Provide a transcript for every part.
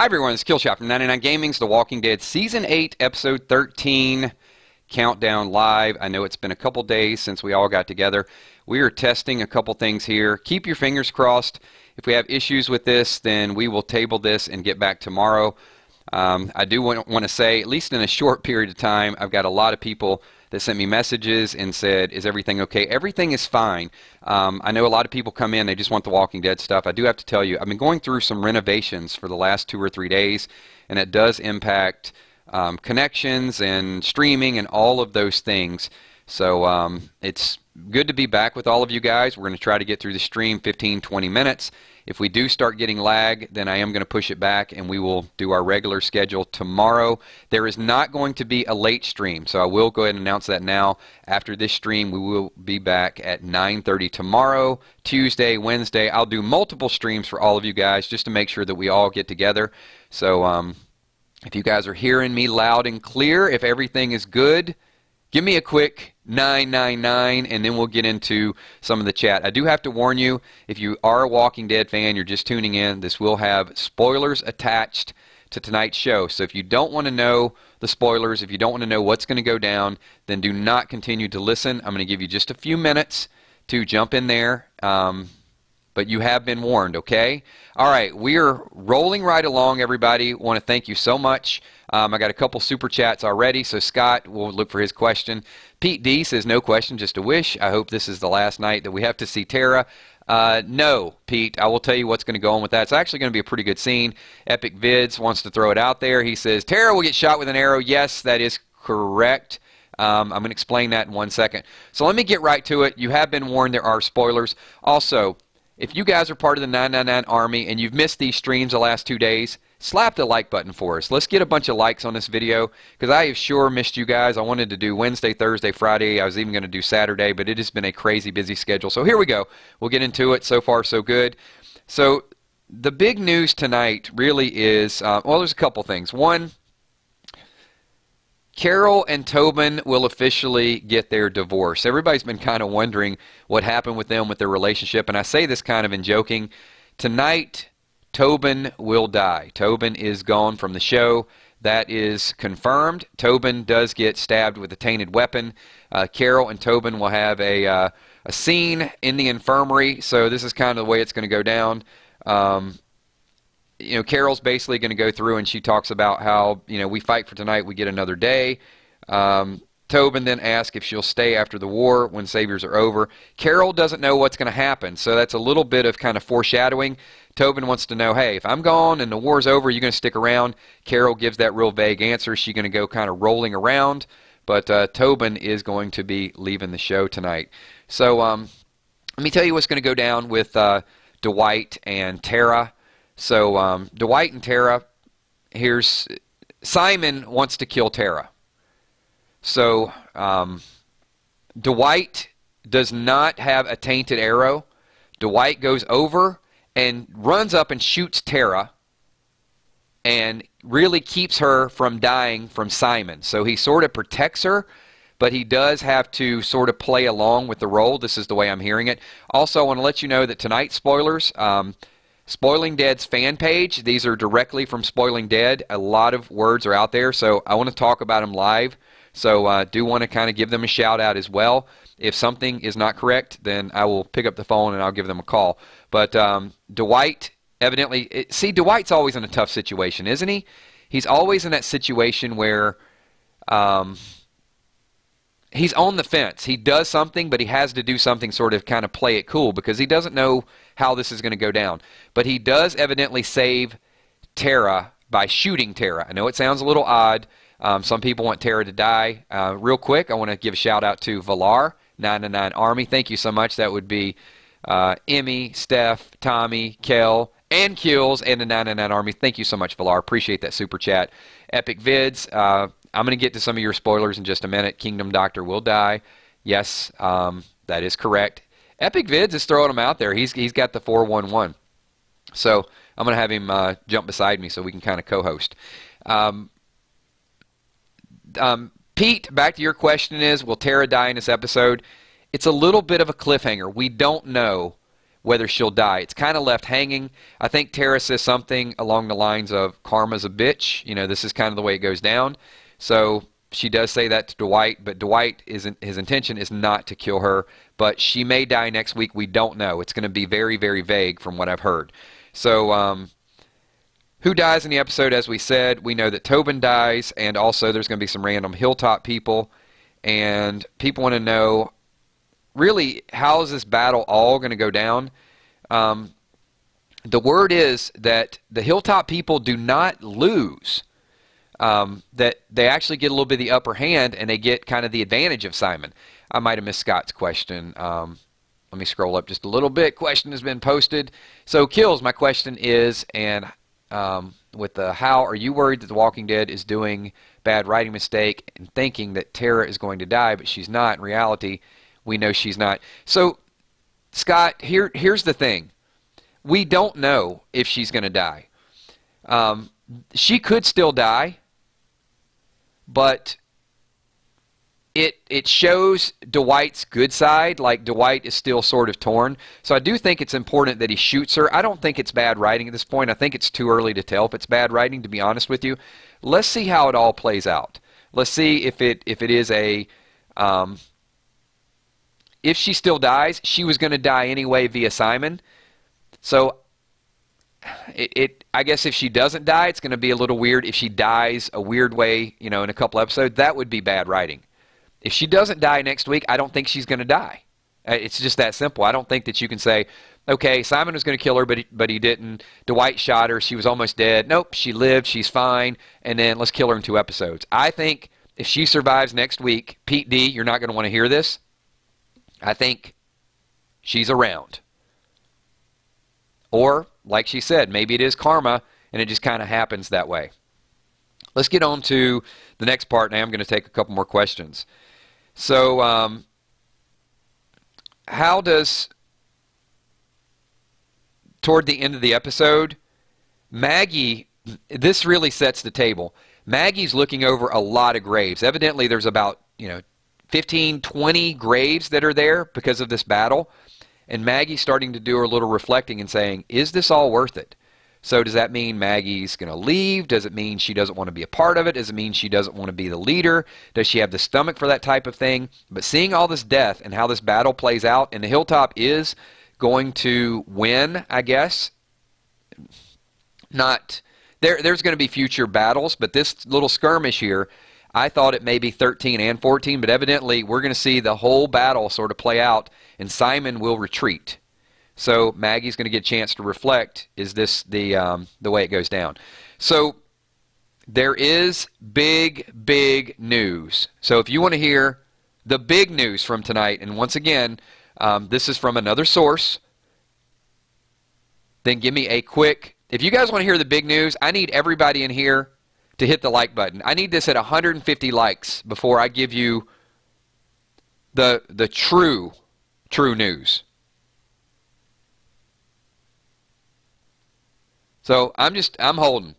Hi everyone, it's Killshot from 99 Gaming's The Walking Dead Season 8, Episode 13, Countdown Live. I know it's been a couple days since we all got together. We are testing a couple things here. Keep your fingers crossed. If we have issues with this, then we will table this and get back tomorrow. I do want to say, at least in a short period of time, I've got a lot of people that sent me messages and said, is everything okay? Everything is fine. I know a lot of people come in, they just want the Walking Dead stuff. I do have to tell you, I've been going through some renovations for the last 2 or 3 days, and it does impact connections and streaming and all of those things. So it's good to be back with all of you guys. We're going to try to get through the stream 15-20 minutes. If we do start getting lag, then I am going to push it back and we will do our regular schedule tomorrow. There is not going to be a late stream, so I will go ahead and announce that now. After this stream, we will be back at 9:30 tomorrow, Tuesday, Wednesday. I'll do multiple streams for all of you guys just to make sure that we all get together. So if you guys are hearing me loud and clear, if everything is good, give me a quick 999 and then we'll get into some of the chat. I do have to warn you, if you are a Walking Dead fan, you're just tuning in, this will have spoilers attached to tonight's show. So if you don't want to know the spoilers, if you don't want to know what's going to go down, then do not continue to listen. I'm going to give you just a few minutes to jump in there. But you have been warned, okay? All right, we are rolling right along, everybody. Want to thank you so much. I got a couple super chats already, so Scott will look for his question. Pete D says, no question, just a wish. I hope this is the last night that we have to see Tara. No, Pete, I will tell you what's going to go on with that. It's actually going to be a pretty good scene. Epic Vids wants to throw it out there. He says, Tara will get shot with an arrow. Yes, that is correct. I'm going to explain that in 1 second. So let me get right to it. You have been warned there are spoilers. Also, if you guys are part of the 999 Army and you've missed these streams the last 2 days, slap the like button for us. Let's get a bunch of likes on this video because I have sure missed you guys. I wanted to do Wednesday, Thursday, Friday. I was even going to do Saturday, but it has been a crazy busy schedule. So here we go. We'll get into it. So far, so good. So the big news tonight really is, well, there's a couple things. One, Carol and Tobin will officially get their divorce. Everybody's been kind of wondering what happened with them, with their relationship, and I say this kind of in joking. Tonight, Tobin will die. Tobin is gone from the show. That is confirmed. Tobin does get stabbed with a tainted weapon. Carol and Tobin will have a scene in the infirmary, so this is kind of the way it's going to go down. You know, Carol's basically going to go through and she talks about how, you know, we fight for tonight, we get another day. Tobin then asks if she'll stay after the war when saviors are over. Carol doesn't know what's going to happen, so that's a little bit of kind of foreshadowing. Tobin wants to know, hey, if I'm gone and the war's over, you're going to stick around? Carol gives that real vague answer. She's going to go kind of rolling around, but Tobin is going to be leaving the show tonight. So let me tell you what's going to go down with Dwight and Tara. So Dwight and Tara, here's Simon wants to kill Tara. So Dwight does not have a tainted arrow. Dwight goes over and runs up and shoots Tara and really keeps her from dying from Simon. So he sort of protects her, but he does have to sort of play along with the role. This is the way I'm hearing it. Also, I want to let you know that tonight's spoilers, Spoiling Dead's fan page, these are directly from Spoiling Dead. A lot of words are out there, so I want to talk about them live. So I do want to kind of give them a shout out as well. If something is not correct, then I will pick up the phone and I'll give them a call. But Dwight, evidently, see, Dwight's always in a tough situation, isn't he? He's always in that situation where he's on the fence. He does something, but he has to do something sort of kind of play it cool because he doesn't know how this is going to go down. But he does evidently save Tara by shooting Tara. I know it sounds a little odd. Some people want Tara to die. Real quick, I want to give a shout out to Valar, 999 Army. Thank you so much. That would be Emmy, Steph, Tommy, Kel, and Kills, and the 999 Army. Thank you so much, Valar. Appreciate that super chat. Epic Vids, I'm going to get to some of your spoilers in just a minute. Kingdom Doctor will die. Yes, that is correct. Epic Vids is throwing him out there. He's got the 411. So I'm going to have him jump beside me so we can kind of co-host. Pete, back to your question is, will Tara die in this episode? It's a little bit of a cliffhanger. We don't know whether she'll die. It's kind of left hanging. I think Tara says something along the lines of karma's a bitch. You know, this is kind of the way it goes down. So she does say that to Dwight, but Dwight isn't, his intention is not to kill her, but she may die next week. We don't know. It's going to be very, very vague from what I've heard. So, who dies in the episode? As we said, we know that Tobin dies, and also there's going to be some random Hilltop people, and people want to know, really, how is this battle all going to go down? The word is that the Hilltop people do not lose. That they actually get a little bit of the upper hand, and they get kind of the advantage of Simon. I might have missed Scott's question. Let me scroll up just a little bit. Question has been posted. So, Kills, my question is, and with the how, are you worried that The Walking Dead is doing bad writing mistake and thinking that Tara is going to die, but she's not? In reality, we know she's not. So, Scott, here's the thing. We don't know if she's going to die. She could still die, but it shows Dwight's good side, like Dwight is still sort of torn. So I do think it's important that he shoots her. I don't think it's bad writing at this point. I think it's too early to tell if it's bad writing, to be honest with you. Let's see how it all plays out. Let's see if it is a if she still dies. She was going to die anyway via Simon. So I guess if she doesn't die, it's going to be a little weird. If she dies a weird way, you know, in a couple episodes, that would be bad writing. If she doesn't die next week, I don't think she's going to die. It's just that simple. I don't think that you can say, okay, Simon was going to kill her, but he didn't. Dwight shot her. She was almost dead. Nope, she lived. She's fine. And then let's kill her in 2 episodes. I think if she survives next week, Pete D, you're not going to want to hear this. I think she's around. Or, like she said, maybe it is karma, and it just kind of happens that way. Let's get on to the next part. Now I'm going to take a couple more questions. So, how does, toward the end of the episode, Maggie, this really sets the table. Maggie's looking over a lot of graves. Evidently, there's about, 15, 20 graves that are there because of this battle. And Maggie's starting to do her little reflecting and saying, is this all worth it? So does that mean Maggie's going to leave? Does it mean she doesn't want to be a part of it? Does it mean she doesn't want to be the leader? Does she have the stomach for that type of thing? But seeing all this death and how this battle plays out, and the Hilltop is going to win, I guess. There's going to be future battles, but this little skirmish here, I thought it may be 13 and 14, but evidently we're going to see the whole battle sort of play out, and Simon will retreat. So Maggie's going to get a chance to reflect, is this the way it goes down? So there is big news. So if you want to hear the big news from tonight, and once again, this is from another source, then give me a quick, if you guys want to hear the big news, I need everybody in here to hit the like button. I need this at 150 likes before I give you the true news. So I'm holding.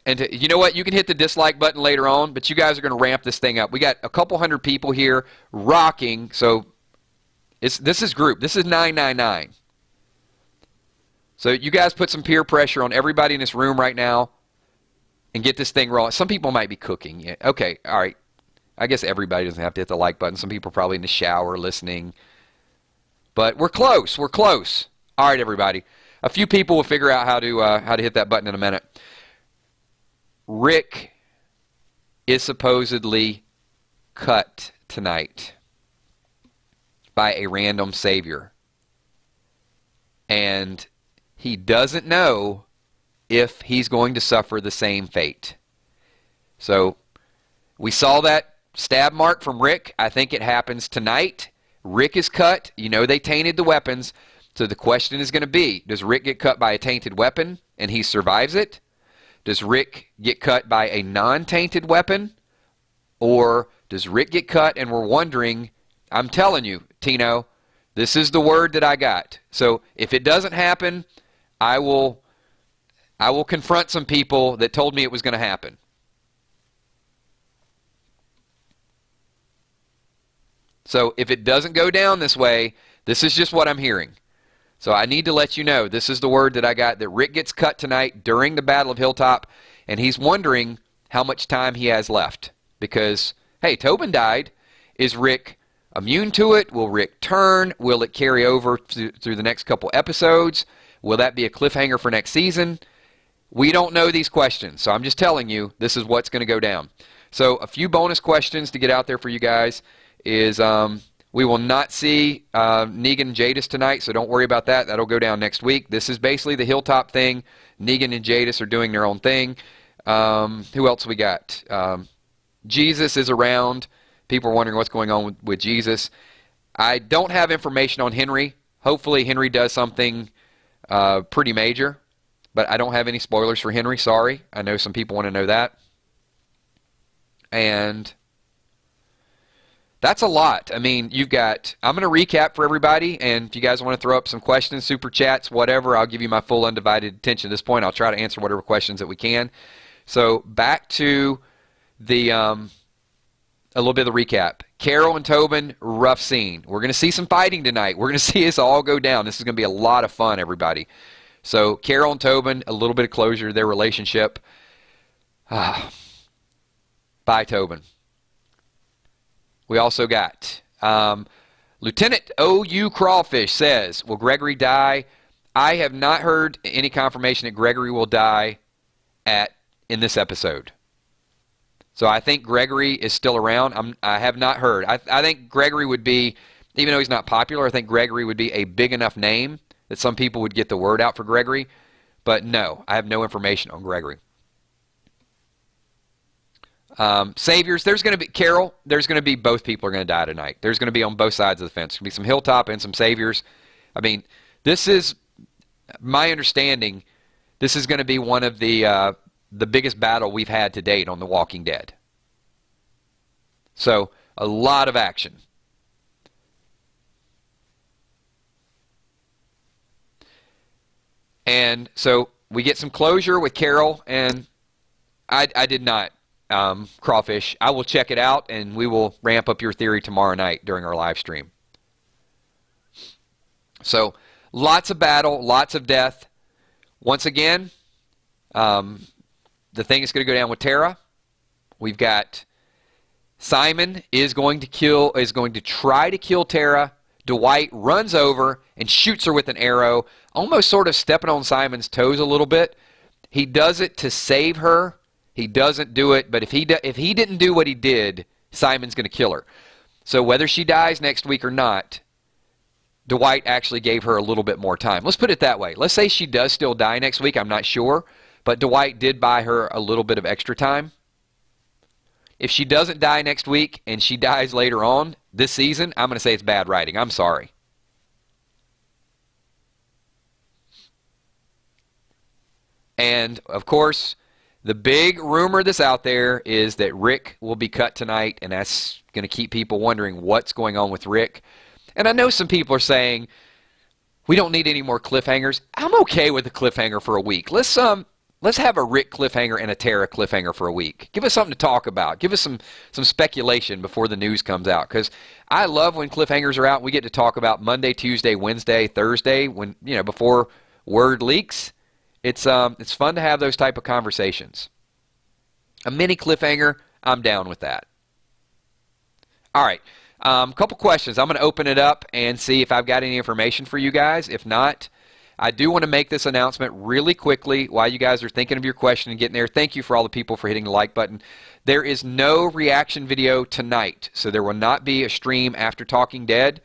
And you know what? You can hit the dislike button later on, but you guys are going to ramp this thing up. We got a couple hundred people here rocking. So this is group. This is 999. So you guys put some peer pressure on everybody in this room right now and get this thing rolling. Some people might be cooking. Yeah, okay, all right. I guess everybody doesn't have to hit the like button. Some people are probably in the shower listening. But we're close. We're close. All right, everybody. A few people will figure out how to hit that button in a minute. Rick is supposedly cut tonight by a random savior. And he doesn't know if he's going to suffer the same fate. So we saw that stab mark from Rick. I think it happens tonight. Rick is cut. You know they tainted the weapons. So the question is going to be, does Rick get cut by a tainted weapon and he survives it? Does Rick get cut by a non-tainted weapon? Or does Rick get cut and we're wondering, I'm telling you, Tino, this is the word that I got. So if it doesn't happen, I will confront some people that told me it was going to happen. So if it doesn't go down this way, this is just what I'm hearing. So I need to let you know, this is the word that I got, that Rick gets cut tonight during the Battle of Hilltop, and he's wondering how much time he has left. Because, hey, Tobin died. Is Rick immune to it? Will Rick turn? Will it carry over through the next couple episodes? Will that be a cliffhanger for next season? We don't know these questions, so I'm just telling you, this is what's going to go down. So a few bonus questions to get out there for you guys is... we will not see Negan and Jadis tonight, so don't worry about that. That'll go down next week. This is basically the Hilltop thing. Negan and Jadis are doing their own thing. Who else we got? Jesus is around. People are wondering what's going on with Jesus. I don't have information on Henry. Hopefully Henry does something pretty major, but I don't have any spoilers for Henry. Sorry. I know some people want to know that. And... that's a lot. I mean, you've got, I'm going to recap for everybody, and if you guys want to throw up some questions, super chats, whatever, I'll give you my full undivided attention at this point. I'll try to answer whatever questions that we can. So back to the, a little bit of the recap. Carol and Tobin, rough scene. We're going to see some fighting tonight. We're going to see this all go down. This is going to be a lot of fun, everybody. So Carol and Tobin, a little bit of closure to their relationship. Bye, Tobin. We also got Lieutenant O.U. Crawfish says, will Gregory die? I have not heard any confirmation that Gregory will die in this episode. So I think Gregory is still around. I have not heard. I think Gregory would be, even though he's not popular, I think Gregory would be a big enough name that some people would get the word out for Gregory. But no, I have no information on Gregory. Saviors, there's going to be, Carol, there's going to be, both people are going to die tonight. There's going to be on both sides of the fence. There's going to be some Hilltop and some Saviors. I mean, this is, my understanding, this is going to be one of the biggest battle we've had to date on The Walking Dead. So, a lot of action. And so, we get some closure with Carol, and I did not. Crawfish. I will check it out, and we will ramp up your theory tomorrow night during our live stream. So, lots of battle, lots of death. Once again, the thing is going to go down with Tara. We've got Simon is going to try to kill Tara. Dwight runs over and shoots her with an arrow, almost sort of stepping on Simon's toes a little bit. He does it to save her. He doesn't do it, but if he didn't do what he did, Simon's going to kill her. So whether she dies next week or not, Dwight actually gave her a little bit more time. Let's put it that way. Let's say she does still die next week. I'm not sure, but Dwight did buy her a little bit of extra time. If she doesn't die next week and she dies later on this season, I'm going to say it's bad writing. I'm sorry. And, of course, the big rumor that's out there is that Rick will be cut tonight, and that's going to keep people wondering what's going on with Rick. And I know some people are saying, we don't need any more cliffhangers. I'm okay with a cliffhanger for a week. Let's have a Rick cliffhanger and a Tara cliffhanger for a week. Give us something to talk about. Give us some speculation before the news comes out. Because I love when cliffhangers are out and we get to talk about Monday, Tuesday, Wednesday, Thursday, when, you know, before word leaks. It's fun to have those type of conversations. A mini cliffhanger, I'm down with that. All right, couple questions. I'm going to open it up and see if I've got any information for you guys. If not, I do want to make this announcement really quickly while you guys are thinking of your question and getting there. Thank you for all the people for hitting the like button. There is no reaction video tonight, so there will not be a stream after Talking Dead.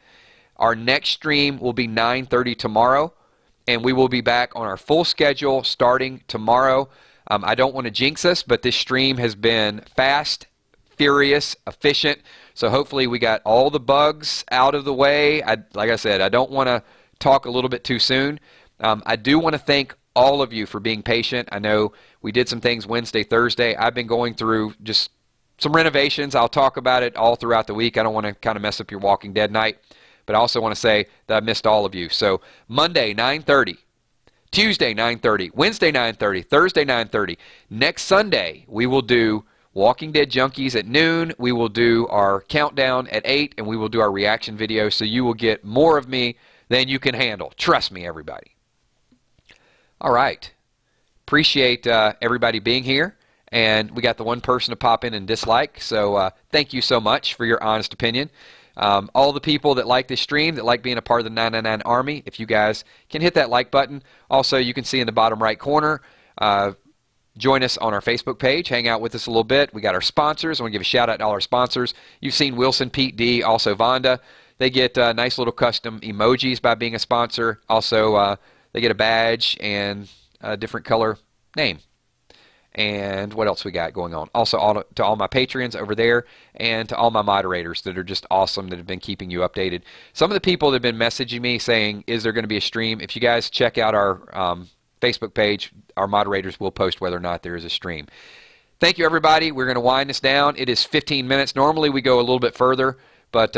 Our next stream will be 9:30 tomorrow. And we will be back on our full schedule starting tomorrow. I don't want to jinx us, but this stream has been fast, furious, efficient. So hopefully we got all the bugs out of the way. Like I said, I don't want to talk a little bit too soon. I do want to thank all of you for being patient. I know we did some things Wednesday, Thursday. I've been going through just some renovations. I'll talk about it all throughout the week. I don't want to kind of mess up your Walking Dead night. But I also want to say that I missed all of you. So Monday, 9:30. Tuesday, 9:30. Wednesday, 9:30. Thursday, 9:30. Next Sunday, we will do Walking Dead Junkies at noon. We will do our countdown at 8, and we will do our reaction video. So you will get more of me than you can handle. Trust me, everybody. All right. Appreciate everybody being here. And we got the one person to pop in and dislike. So thank you so much for your honest opinion. All the people that like this stream, that like being a part of the 999 Army, if you guys can hit that like button. Also, you can see in the bottom right corner, join us on our Facebook page. Hang out with us a little bit. We got our sponsors. I want to give a shout out to all our sponsors. You've seen Wilson, Pete D, also Vonda. They get nice little custom emojis by being a sponsor. Also, they get a badge and a different color name. And what else we got going on? Also, to all my Patreons over there and to all my moderators that are just awesome, that have been keeping you updated. Some of the people that have been messaging me saying, is there going to be a stream? If you guys check out our Facebook page, our moderators will post whether or not there is a stream. Thank you, everybody. We're going to wind this down. It is 15 minutes. Normally, we go a little bit further, but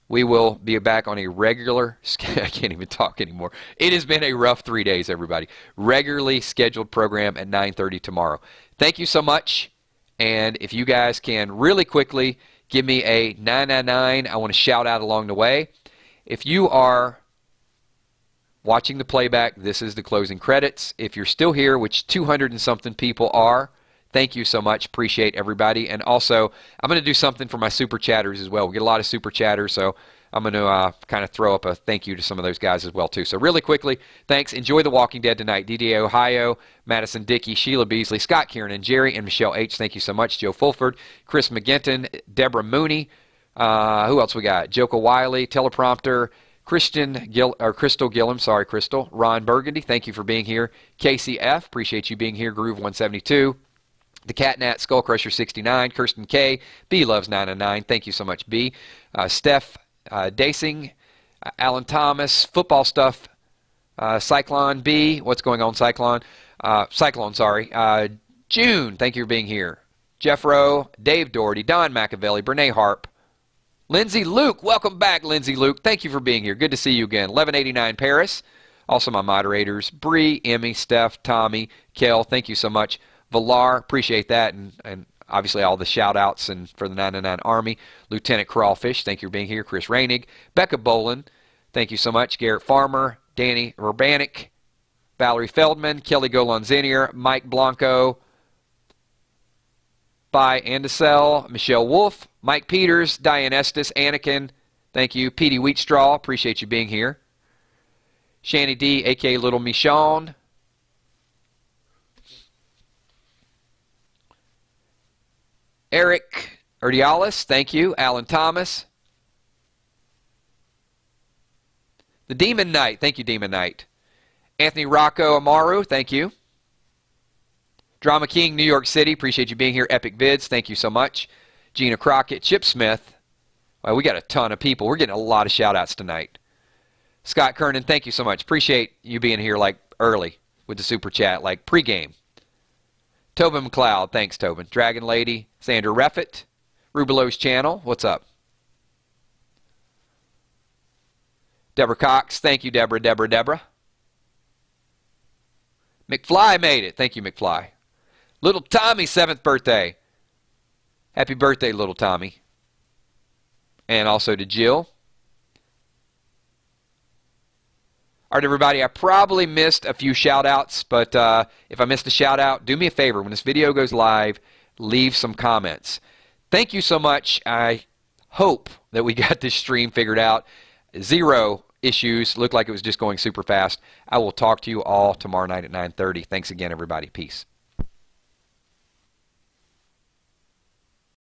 we will be back on a regular, I can't even talk anymore. It has been a rough 3 days, everybody. Regularly scheduled program at 9:30 tomorrow. Thank you so much. And if you guys can really quickly give me a 999, I want to shout out along the way. If you are watching the playback, this is the closing credits. If you're still here, which 200 and something people are, thank you so much. Appreciate everybody. And also, I'm going to do something for my super chatters as well. We get a lot of super chatters, so I'm going to kind of throw up a thank you to some of those guys as well, too. So really quickly, thanks. Enjoy The Walking Dead tonight. DDA Ohio, Madison Dickey, Sheila Beasley, Scott Kieran, Jerry, and Michelle H. Thank you so much. Joe Fulford, Chris McGinton, Deborah Mooney. Who else we got? Joka Wiley, Teleprompter, Crystal Gillum, sorry, Crystal. Ron Burgundy, thank you for being here. Casey F., appreciate you being here. Groove 172. The Catnat, Skullcrusher 69, Kirsten K, B Loves 909, thank you so much, B. Steph Dacing, Alan Thomas, Football Stuff, Cyclone B, what's going on, Cyclone? June, thank you for being here. Jeff Rowe, Dave Doherty, Don McAvelli, Brene Harp, Lindsay Luke, welcome back, Lindsay Luke, thank you for being here, good to see you again. 1189 Paris, also my moderators, Bree, Emmy, Steph, Tommy, Kel, thank you so much. Valar, appreciate that, and obviously all the shout-outs and for the 999 Army. Lieutenant Crawfish, thank you for being here. Chris Reinig. Becca Bolin, thank you so much. Garrett Farmer, Danny Urbanik, Valerie Feldman, Kelly Golanzinier, Mike Blanco, By Andesel, Michelle Wolf, Mike Peters, Diane Estes, Anakin, thank you. Petey Wheatstraw, appreciate you being here. Shanny D, a.k.a. Little Michonne. Eric Erdialis, thank you. Alan Thomas. The Demon Knight, thank you, Demon Knight. Anthony Rocco Amaru, thank you. Drama King, New York City, appreciate you being here. Epic Vids, thank you so much. Gina Crockett, Chip Smith. Well, we got a ton of people. We're getting a lot of shout-outs tonight. Scott Kernan, thank you so much. Appreciate you being here like early with the super chat, like pregame. Tobin McLeod, thanks, Tobin. Dragon Lady, Sandra Reffett, Rubelo's channel, what's up? Deborah Cox, thank you, Deborah. McFly made it, thank you, McFly. Little Tommy, 7th birthday. Happy birthday, little Tommy. And also to Jill. All right, everybody, I probably missed a few shout-outs, but if I missed a shout-out, do me a favor. When this video goes live, leave some comments. Thank you so much. I hope that we got this stream figured out. 0 issues. Looked like it was just going super fast. I will talk to you all tomorrow night at 9:30. Thanks again, everybody. Peace.